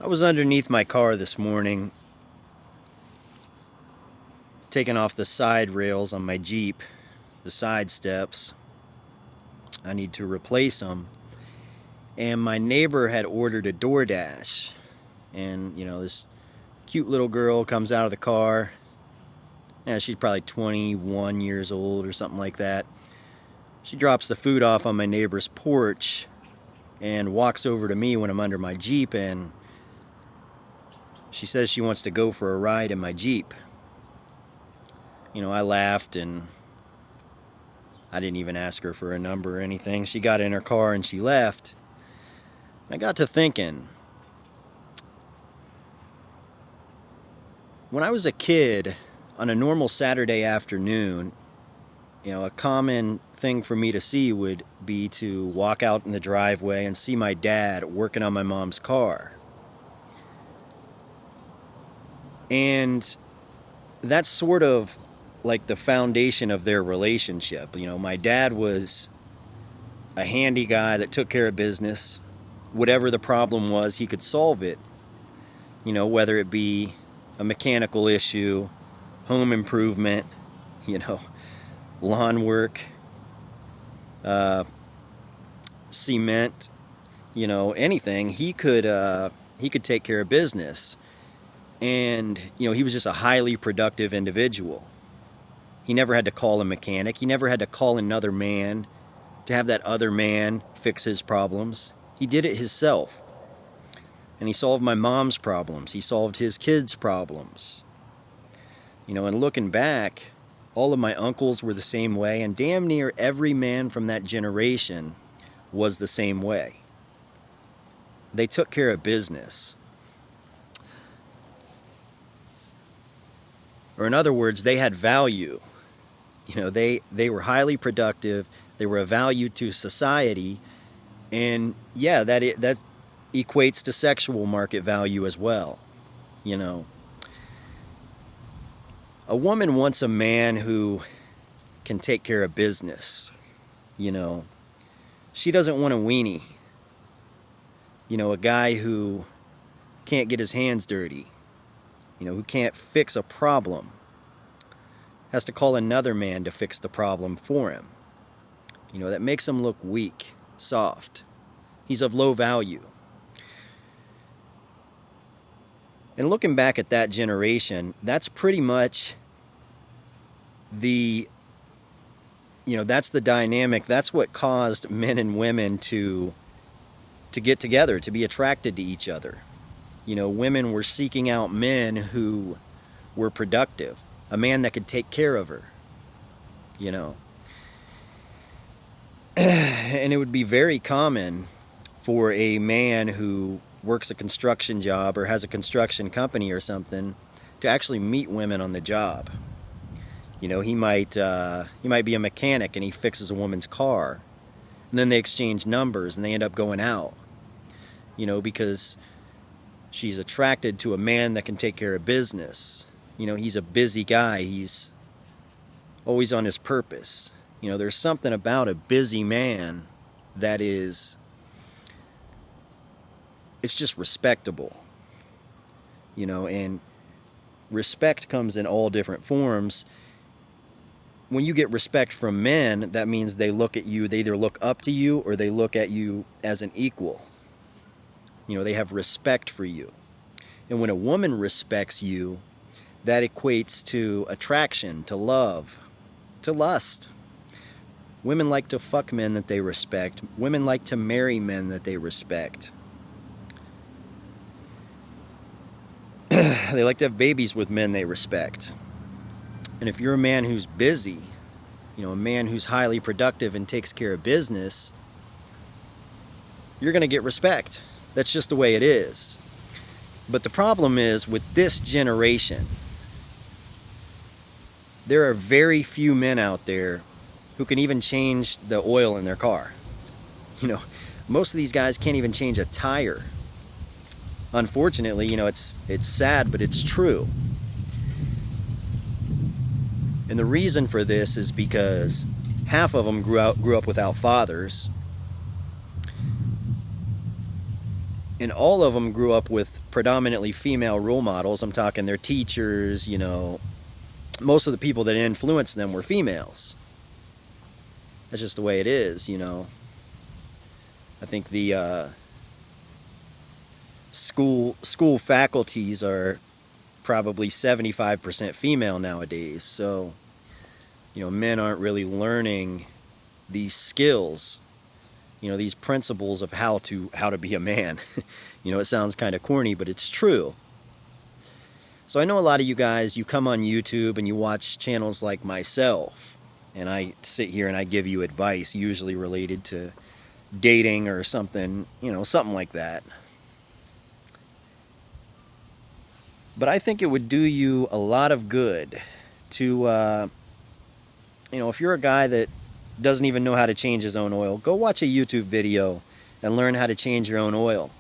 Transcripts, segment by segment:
I was underneath my car this morning, taking off the side rails on my Jeep, the side steps. I need to replace them. And my neighbor had ordered a DoorDash. And, this cute little girl comes out of the car. Yeah, she's probably 21 years old or something like that. She drops the food off on my neighbor's porch and walks over to me when I'm under my Jeep, and she says she wants to go for a ride in my Jeep. I laughed, and I didn't even ask her for a number or anything. She got in her car and she left. I got to thinking, when I was a kid, on a normal Saturday afternoon, a common thing for me to see would be to walk out in the driveway and see my dad working on my mom's car. And that's sort of like the foundation of their relationship. My dad was a handy guy that took care of business. Whatever the problem was, he could solve it. Whether it be a mechanical issue, home improvement, lawn work, cement, anything. He could take care of business. And, he was just a highly productive individual. He never had to call a mechanic. He never had to call another man to have that other man fix his problems. He did it himself. And he solved my mom's problems. He solved his kids' problems. And looking back, all of my uncles were the same way, and damn near every man from that generation was the same way. They took care of business. Or in other words, they had value. They were highly productive. They were a value to society. And yeah, that equates to sexual market value as well. A woman wants a man who can take care of business. She doesn't want a weenie. A guy who can't get his hands dirty. Who can't fix a problem. Has to call another man to fix the problem for him. That makes him look weak, soft. He's of low value. And looking back at that generation, that's pretty much that's the dynamic. That's what caused men and women to get together, to be attracted to each other. Women were seeking out men who were productive, a man that could take care of her, And it would be very common for a man who works a construction job or has a construction company or something to actually meet women on the job. He might be a mechanic and he fixes a woman's car, and then they exchange numbers and they end up going out, because she's attracted to a man that can take care of business. He's a busy guy. He's always on his purpose. There's something about a busy man that it's just respectable. And respect comes in all different forms. When you get respect from men, that means they look at you, they either look up to you or they look at you as an equal. They have respect for you. And when a woman respects you, that equates to attraction, to love, to lust. Women like to fuck men that they respect. Women like to marry men that they respect. They like to have babies with men they respect. And if you're a man who's busy, a man who's highly productive and takes care of business, you're going to get respect. That's just the way it is. But the problem is, with this generation, there are very few men out there who can even change the oil in their car. Most of these guys can't even change a tire. Unfortunately, it's sad, but it's true. And the reason for this is because half of them grew up without fathers. And all of them grew up with predominantly female role models. I'm talking their teachers, most of the people that influenced them were females. That's just the way it is. I think the school faculties are probably 75% female nowadays. So, men aren't really learning these skills, these principles of how to be a man. It sounds kind of corny, but it's true. So I know a lot of you guys, you come on YouTube and you watch channels like myself, and I sit here and I give you advice, usually related to dating or something, something like that. But I think it would do you a lot of good to, if you're a guy that doesn't even know how to change his own oil, go watch a YouTube video and learn how to change your own oil.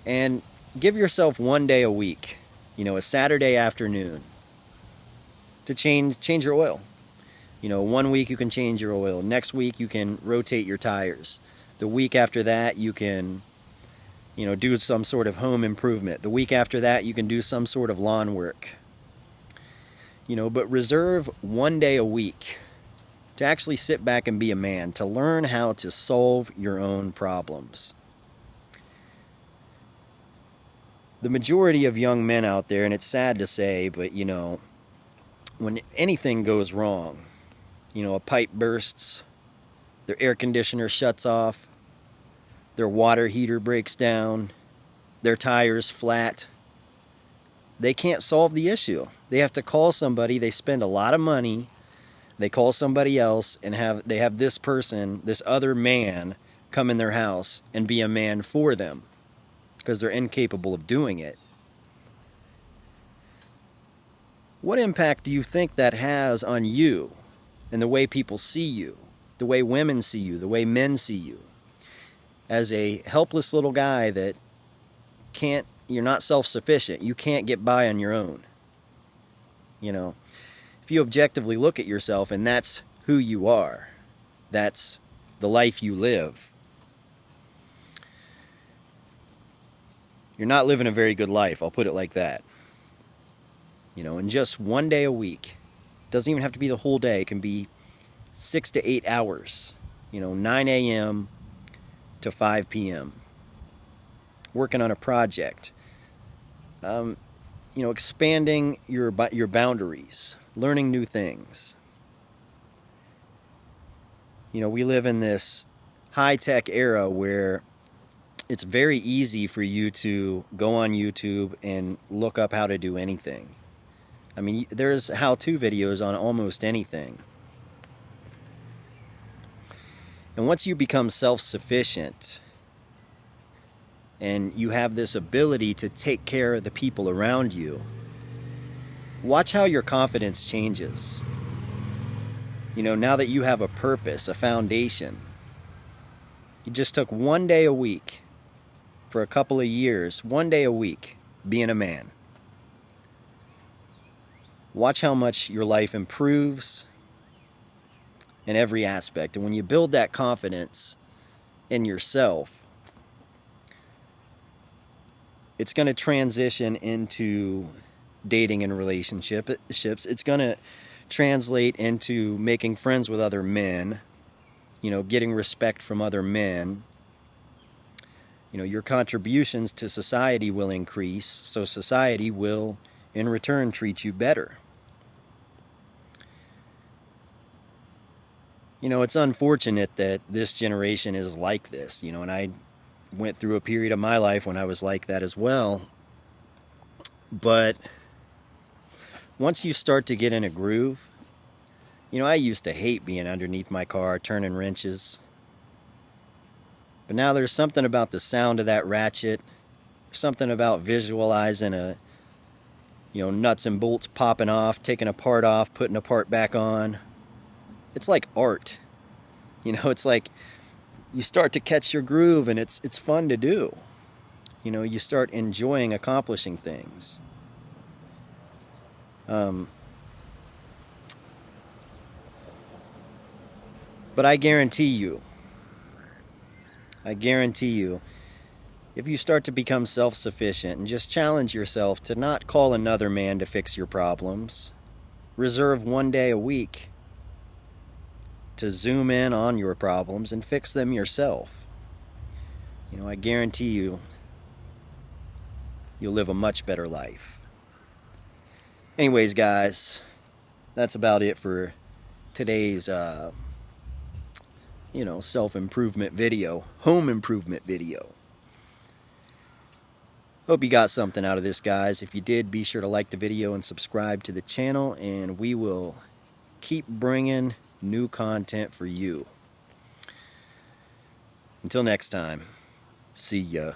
And give yourself one day a week, a Saturday afternoon, to change your oil. 1 week you can change your oil. Next week you can rotate your tires. The week after that you can, do some sort of home improvement. The week after that you can do some sort of lawn work. But reserve one day a week to actually sit back and be a man, to learn how to solve your own problems. The majority of young men out there, and it's sad to say, but when anything goes wrong, a pipe bursts, their air conditioner shuts off, their water heater breaks down, their tire's flat, they can't solve the issue. They have to call somebody, they spend a lot of money, they call somebody else, and they have this person, this other man, come in their house and be a man for them, because they're incapable of doing it. What impact do you think that has on you and the way people see you, the way women see you, the way men see you? As a helpless little guy that you're not self-sufficient, you can't get by on your own. If you objectively look at yourself and that's who you are, that's the life you live, you're not living a very good life, I'll put it like that. And just one day a week, doesn't even have to be the whole day, it can be 6 to 8 hours, 9 a.m. to 5 p.m. working on a project, expanding your boundaries, learning new things. We live in this high-tech era where it's very easy for you to go on YouTube and look up how to do anything. I mean, there's how-to videos on almost anything. And once you become self-sufficient and you have this ability to take care of the people around you, watch how your confidence changes. Now that you have a purpose, a foundation, you just took one day a week for a couple of years, one day a week, being a man. Watch how much your life improves in every aspect. And when you build that confidence in yourself, it's going to transition into dating and relationships. It's going to translate into making friends with other men, getting respect from other men. Your contributions to society will increase, so society will, in return, treat you better. It's unfortunate that this generation is like this, and I went through a period of my life when I was like that as well. But once you start to get in a groove, I used to hate being underneath my car, turning wrenches. But now there's something about the sound of that ratchet, something about visualizing nuts and bolts popping off, taking a part off, putting a part back on. It's like art. It's like you start to catch your groove and it's fun to do. You start enjoying accomplishing things. But I guarantee you, If you start to become self-sufficient and just challenge yourself to not call another man to fix your problems, reserve one day a week to zoom in on your problems and fix them yourself. I guarantee you'll live a much better life. Anyways, guys, that's about it for today's self-improvement video, home improvement video. Hope you got something out of this, guys. If you did, be sure to like the video and subscribe to the channel, and we will keep bringing new content for you. Until next time, see ya.